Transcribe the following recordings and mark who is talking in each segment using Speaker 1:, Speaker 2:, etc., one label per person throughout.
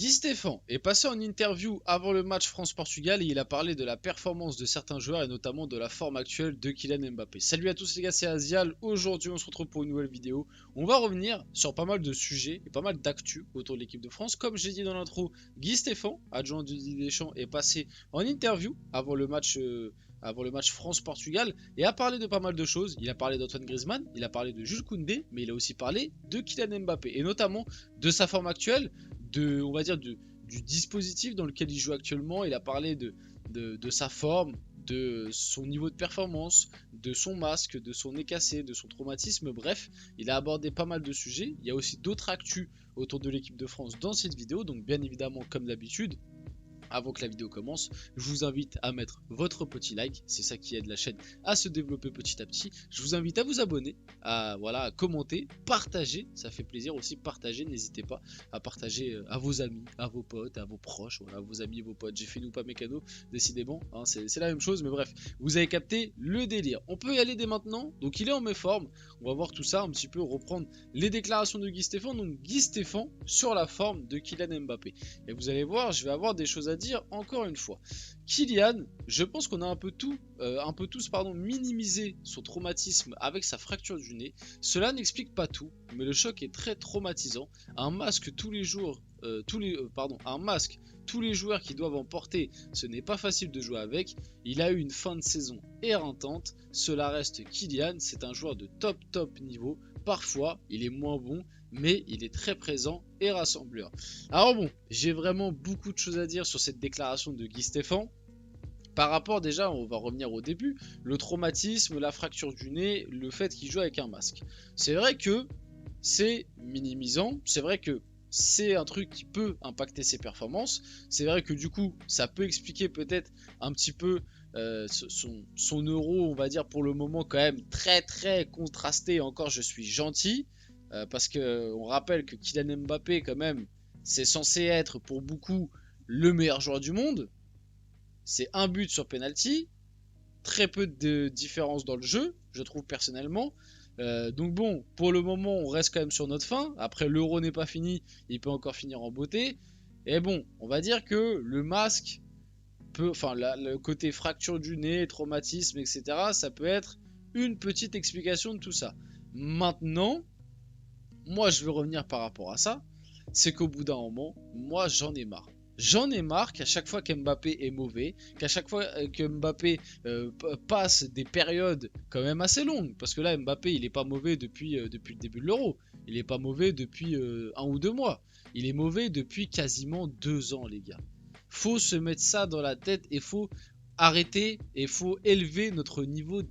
Speaker 1: Guy Stéphane est passé en interview avant le match France-Portugal et il a parlé de la performance de certains joueurs et notamment de la forme actuelle de Kylian Mbappé. Salut à tous les gars, c'est Azial. Aujourd'hui, on se retrouve pour une nouvelle vidéo. On va revenir sur pas mal de sujets et pas mal d'actu autour de l'équipe de France. Comme j'ai dit dans l'intro, Guy Stéphane, adjoint de Didier Deschamps, est passé en interview avant le match France-Portugal et a parlé de pas mal de choses. Il a parlé d'Antoine Griezmann, il a parlé de Jules Koundé, mais il a aussi parlé de Kylian Mbappé et notamment de sa forme actuelle, on va dire du dispositif dans lequel il joue actuellement. Il a parlé de sa forme, de son niveau de performance, de son masque, de son nez cassé, de son traumatisme. Bref, il a abordé pas mal de sujets. Il y a aussi d'autres actus autour de l'équipe de France dans cette vidéo, donc bien évidemment comme d'habitude, avant que la vidéo commence, je vous invite à mettre votre petit like, c'est ça qui aide la chaîne à se développer petit à petit. Je vous invite à vous abonner, à commenter, partager, ça fait plaisir aussi, partager, n'hésitez pas à partager à vos amis, à vos potes, à vos proches, voilà, vos amis, vos potes. J'ai fait nous pas mes cadeaux, décidément, hein, c'est la même chose, mais bref, vous avez capté le délire. On peut y aller dès maintenant, donc il est en méforme, on va voir tout ça un petit peu, reprendre les déclarations de Guy Stéphane, donc Guy Stéphane sur la forme de Kylian Mbappé. Et vous allez voir, je vais avoir des choses à dire encore une fois. Kylian, je pense qu'on a un peu tous minimisé son traumatisme avec sa fracture du nez. Cela n'explique pas tout, mais le choc est très traumatisant. Un masque tous les jours, un masque tous les joueurs qui doivent en porter, ce n'est pas facile de jouer avec. Il a eu une fin de saison éreintante. Cela reste Kylian, c'est un joueur de top niveau. Parfois, il est moins bon, mais il est très présent et rassembleur. Alors bon, j'ai vraiment beaucoup de choses à dire sur cette déclaration de Guy Stéphane. Par rapport déjà, on va revenir au début, le traumatisme, la fracture du nez, le fait qu'il joue avec un masque. C'est vrai que c'est minimisant, c'est vrai que c'est un truc qui peut impacter ses performances. C'est vrai que du coup, ça peut expliquer peut-être un petit peu son euro, on va dire pour le moment quand même très contrasté. Encore, je suis gentil parce que on rappelle que Kylian Mbappé quand même, c'est censé être pour beaucoup le meilleur joueur du monde. C'est un but sur penalty, très peu de différence dans le jeu, je trouve personnellement. Donc bon, pour le moment, on reste quand même sur notre fin. Après, l'euro n'est pas fini, il peut encore finir en beauté. Et bon, on va dire que le masque le côté fracture du nez, traumatisme, etc., ça peut être une petite explication de tout ça. Maintenant, moi, je veux revenir par rapport à ça. C'est qu'au bout d'un moment, moi, j'en ai marre. J'en ai marre qu'à chaque fois qu'Mbappé est mauvais, qu'à chaque fois que Mbappé passe des périodes quand même assez longues, parce que là Mbappé il est pas mauvais depuis le début de l'Euro, il est pas mauvais depuis 1 ou 2 mois, il est mauvais depuis quasiment 2 ans les gars. Faut se mettre ça dans la tête et faut arrêter et faut élever notre niveau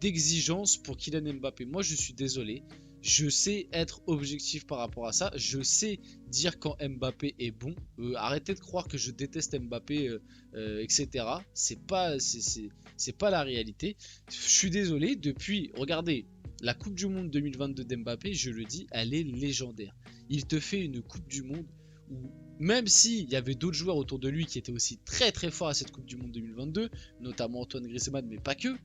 Speaker 1: d'exigence pour Kylian Mbappé. Moi je suis désolé. Je sais être objectif par rapport à ça. Je sais dire quand Mbappé est bon. Arrêtez de croire que je déteste Mbappé, etc. C'est pas la réalité. Je suis désolé. Regardez, la Coupe du Monde 2022 d'Mbappé, je le dis, elle est légendaire. Il te fait une Coupe du Monde où, même s'il y avait d'autres joueurs autour de lui qui étaient aussi très forts à cette Coupe du Monde 2022, notamment Antoine Griezmann, mais pas que.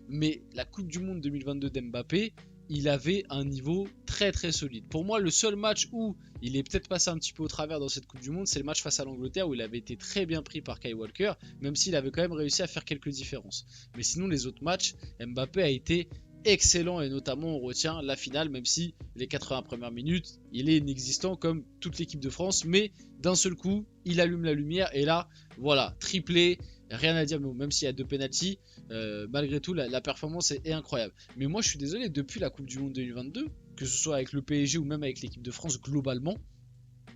Speaker 1: Mais la Coupe du Monde 2022 d'Mbappé, il avait un niveau très solide. Pour moi, le seul match où il est peut-être passé un petit peu au travers dans cette Coupe du Monde, c'est le match face à l'Angleterre où il avait été très bien pris par Kyle Walker, même s'il avait quand même réussi à faire quelques différences. Mais sinon, les autres matchs, Mbappé a été excellent et notamment on retient la finale, même si les 80 premières minutes, il est inexistant comme toute l'équipe de France, mais d'un seul coup, il allume la lumière et là, voilà, triplé. Rien à dire, même s'il y a 2 pénaltys, malgré tout, la performance est incroyable. Mais moi, je suis désolé, depuis la Coupe du Monde 2022, que ce soit avec le PSG ou même avec l'équipe de France globalement,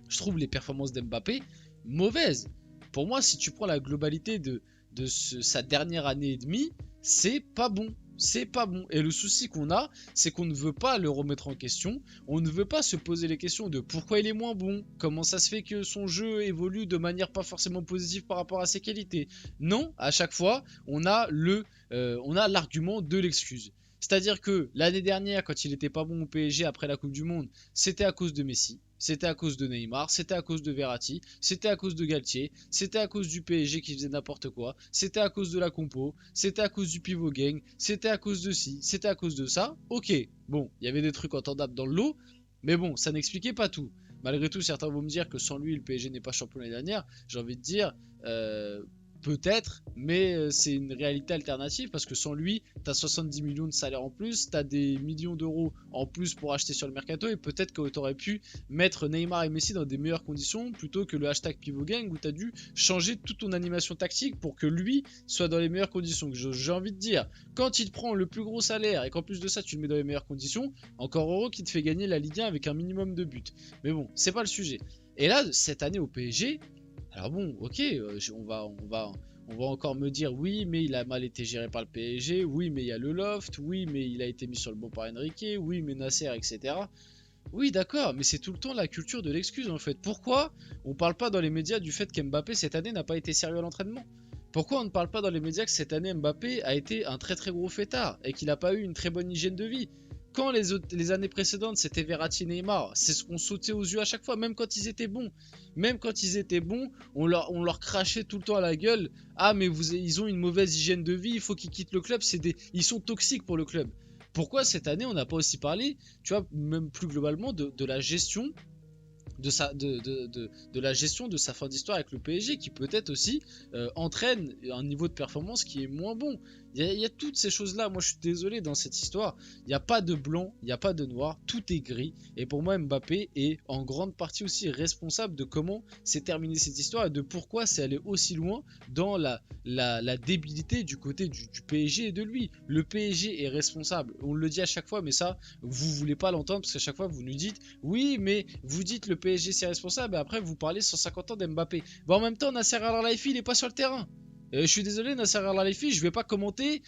Speaker 1: je trouve les performances d'Mbappé mauvaises. Pour moi, si tu prends la globalité de sa dernière année et demie, c'est pas bon. C'est pas bon. Et le souci qu'on a, c'est qu'on ne veut pas le remettre en question. On ne veut pas se poser les questions de pourquoi il est moins bon, comment ça se fait que son jeu évolue de manière pas forcément positive par rapport à ses qualités. Non, à chaque fois, on a l'argument de l'excuse. C'est-à-dire que l'année dernière, quand il n'était pas bon au PSG après la Coupe du Monde, c'était à cause de Messi, c'était à cause de Neymar, c'était à cause de Verratti, c'était à cause de Galtier, c'était à cause du PSG qui faisait n'importe quoi, c'était à cause de la compo, c'était à cause du pivot gang, c'était à cause de ci, c'était à cause de ça. Ok, bon, il y avait des trucs entendables dans le lot, mais bon, ça n'expliquait pas tout. Malgré tout, certains vont me dire que sans lui, le PSG n'est pas champion l'année dernière. J'ai envie de dire, peut-être, mais c'est une réalité alternative parce que sans lui, t'as 70 millions de salaire en plus, t'as des millions d'euros en plus pour acheter sur le mercato et peut-être que t'aurais pu mettre Neymar et Messi dans des meilleures conditions plutôt que le hashtag Pivot Gang où t'as dû changer toute ton animation tactique pour que lui soit dans les meilleures conditions. J'ai envie de dire, quand il te prend le plus gros salaire et qu'en plus de ça tu le mets dans les meilleures conditions, encore heureux qu'il te fait gagner la Ligue 1 avec un minimum de buts. Mais bon, c'est pas le sujet. Et là, cette année au PSG, alors bon, ok, on va encore me dire oui, mais il a mal été géré par le PSG, oui, mais il y a le loft, oui, mais il a été mis sur le banc par Enrique, oui, mais Nasser, etc. Oui, d'accord, mais c'est tout le temps la culture de l'excuse en fait. Pourquoi on parle pas dans les médias du fait qu'Mbappé cette année n'a pas été sérieux à l'entraînement? Pourquoi on ne parle pas dans les médias que cette année Mbappé a été un très très gros fêtard et qu'il n'a pas eu une très bonne hygiène de vie? Quand les années précédentes c'était Verratti Neymar, c'est ce qu'on sautait aux yeux à chaque fois, même quand ils étaient bons. Même quand ils étaient bons, on leur crachait tout le temps à la gueule. Ah mais ils ont une mauvaise hygiène de vie, il faut qu'ils quittent le club, ils sont toxiques pour le club. Pourquoi cette année on n'a pas aussi parlé, tu vois, même plus globalement de la gestion de la gestion de sa fin d'histoire avec le PSG qui peut-être aussi entraîne un niveau de performance qui est moins bon. Il y a toutes ces choses-là. Moi, je suis désolé dans cette histoire. Il n'y a pas de blanc, il n'y a pas de noir. Tout est gris. Et pour moi, Mbappé est en grande partie aussi responsable de comment s'est terminée cette histoire et de pourquoi c'est allé aussi loin dans la débilité du côté du PSG et de lui. Le PSG est responsable. On le dit à chaque fois, mais ça, vous voulez pas l'entendre parce qu'à chaque fois, vous nous dites oui, mais vous dites le PSG c'est responsable et après vous parlez 150 ans d'Mbappé. Bon, en même temps, Nasser Al-Khelaifi il est pas sur le terrain. Je suis désolé, Nasser Al-Khelaifi, je vais pas commenter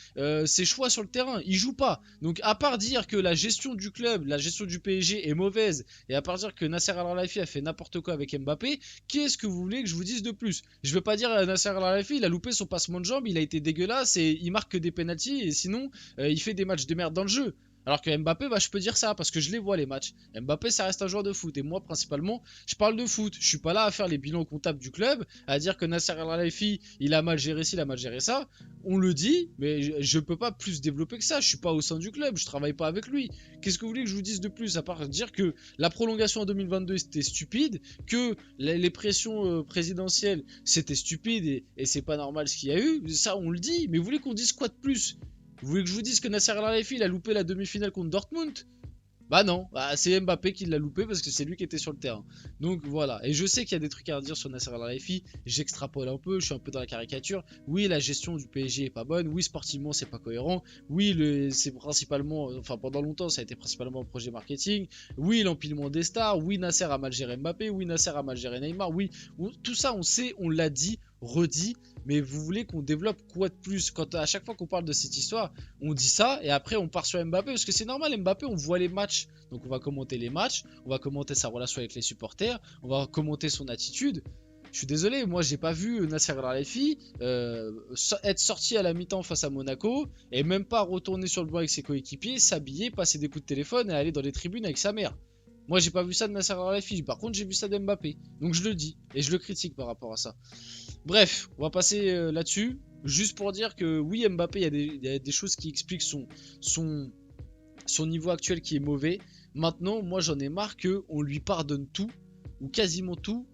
Speaker 1: ses choix sur le terrain. Il joue pas. Donc, à part dire que la gestion du club, la gestion du PSG est mauvaise, et à part dire que Nasser Al-Khelaifi a fait n'importe quoi avec Mbappé, qu'est-ce que vous voulez que je vous dise de plus? Je vais pas dire Nasser Al-Khelaifi, il a loupé son passement de jambe, il a été dégueulasse et il marque que des pénaltys, et sinon, il fait des matchs de merde dans le jeu. Alors que Mbappé, bah, je peux dire ça parce que je les vois les matchs. Mbappé, ça reste un joueur de foot. Et moi, principalement, je parle de foot. Je suis pas là à faire les bilans comptables du club, à dire que Nasser Al-Khelaifi, il a mal géré ci, il a mal géré ça. On le dit, mais je peux pas plus développer que ça. Je suis pas au sein du club, je travaille pas avec lui. Qu'est-ce que vous voulez que je vous dise de plus à part dire que la prolongation en 2022 c'était stupide, que les pressions présidentielles c'était stupide et c'est pas normal ce qu'il y a eu. Ça, on le dit, mais vous voulez qu'on dise quoi de plus? Vous voulez que je vous dise que Nasser Al-Khelaifi il a loupé la demi-finale contre Dortmund? Bah non, bah c'est Mbappé qui l'a loupé parce que c'est lui qui était sur le terrain. Donc voilà, et je sais qu'il y a des trucs à redire sur Nasser Al-Khelaifi, j'extrapole un peu, je suis un peu dans la caricature. Oui, la gestion du PSG est pas bonne, oui, sportivement c'est pas cohérent, oui, c'est principalement, enfin pendant longtemps ça a été principalement un projet marketing, oui, l'empilement des stars, oui, Nasser a mal géré Mbappé, oui, Nasser a mal géré Neymar, oui, tout ça on sait, on l'a dit, redit, mais vous voulez qu'on développe quoi de plus? Quand à chaque fois qu'on parle de cette histoire, on dit ça et après on part sur Mbappé parce que c'est normal, Mbappé on voit les matchs, donc on va commenter les matchs, on va commenter sa relation avec les supporters, on va commenter son attitude. Je suis désolé, moi j'ai pas vu Nasser Al-Khelaifi être sorti à la mi-temps face à Monaco et même pas retourner sur le banc avec ses coéquipiers, s'habiller, passer des coups de téléphone et aller dans les tribunes avec sa mère. Moi j'ai pas vu ça de Nasser Al-Khelaifi, par contre j'ai vu ça d'Mbappé. Donc je le dis et je le critique par rapport à ça. Bref, on va passer là-dessus. Juste pour dire que oui, Mbappé, il y a des choses qui expliquent son niveau actuel qui est mauvais. Maintenant, moi j'en ai marre qu'on lui pardonne tout, ou quasiment tout,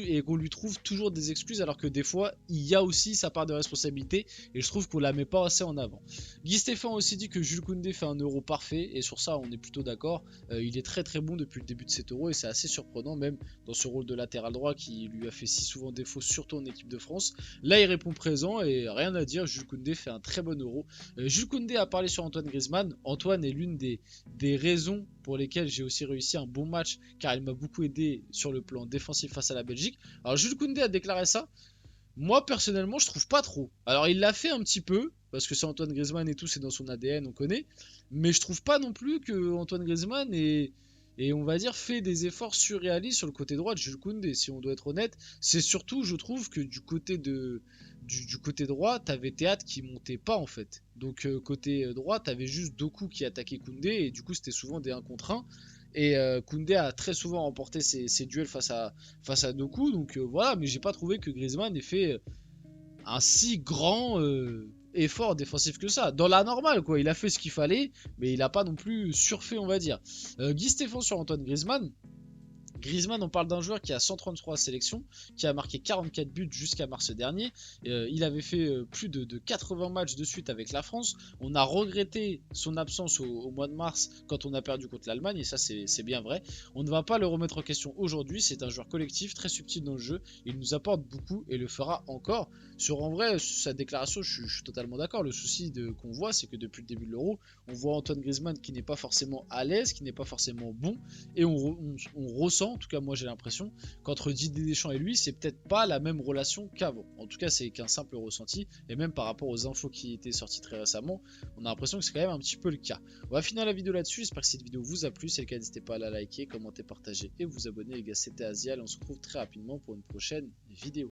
Speaker 1: et qu'on lui trouve toujours des excuses alors que des fois il y a aussi sa part de responsabilité et je trouve qu'on la met pas assez en avant. Guy Stéphane a aussi dit que Jules Koundé fait un euro parfait et sur ça on est plutôt d'accord. Il est très très bon depuis le début de cet euro et c'est assez surprenant même dans ce rôle de latéral droit qui lui a fait si souvent défaut surtout en équipe de France. Là il répond présent et rien à dire, Jules Koundé fait un très bon euro. Jules Koundé a parlé sur Antoine Griezmann. Antoine est l'une des raisons pour lesquelles j'ai aussi réussi un bon match car il m'a beaucoup aidé sur le plan défensif face à la Belgique. Alors Jules Koundé a déclaré ça. Moi personnellement je trouve pas trop. Alors il l'a fait un petit peu parce que c'est Antoine Griezmann et tout, c'est dans son ADN, on connaît. Mais je trouve pas non plus que Antoine Griezmann et on va dire fait des efforts surréalistes sur le côté droit de Jules Koundé. Si on doit être honnête, c'est surtout je trouve que du côté droit, t'avais Théâtre qui montait pas en fait. Donc côté droit, t'avais juste Doku qui attaquait Koundé et du coup c'était souvent des 1 contre 1. Et Koundé a très souvent remporté ses duels face à Doku. Donc voilà, mais j'ai pas trouvé que Griezmann ait fait un si grand effort défensif que ça. Dans la normale, quoi. Il a fait ce qu'il fallait, mais il a pas non plus surfait, on va dire. Guy Stéphane sur Antoine Griezmann. Griezmann, on parle d'un joueur qui a 133 sélections, qui a marqué 44 buts jusqu'à mars dernier. Il avait fait plus de 80 matchs de suite avec la France. On a regretté son absence au mois de mars quand on a perdu contre l'Allemagne, et ça c'est bien vrai. On ne va pas le remettre en question aujourd'hui, c'est un joueur collectif, très subtil dans le jeu. Il nous apporte beaucoup et le fera encore. En vrai, sa déclaration, je suis totalement d'accord. Le souci qu'on voit, c'est que depuis le début de l'Euro, on voit Antoine Griezmann qui n'est pas forcément à l'aise, qui n'est pas forcément bon, et on ressent, en tout cas moi j'ai l'impression, qu'entre Didier Deschamps et lui, c'est peut-être pas la même relation qu'avant. En tout cas, c'est qu'un simple ressenti, et même par rapport aux infos qui étaient sorties très récemment, on a l'impression que c'est quand même un petit peu le cas. On va finir la vidéo là-dessus, j'espère que cette vidéo vous a plu, si c'est le cas, n'hésitez pas à la liker, commenter, partager et vous abonner les gars, c'était Azial, on se retrouve très rapidement pour une prochaine vidéo.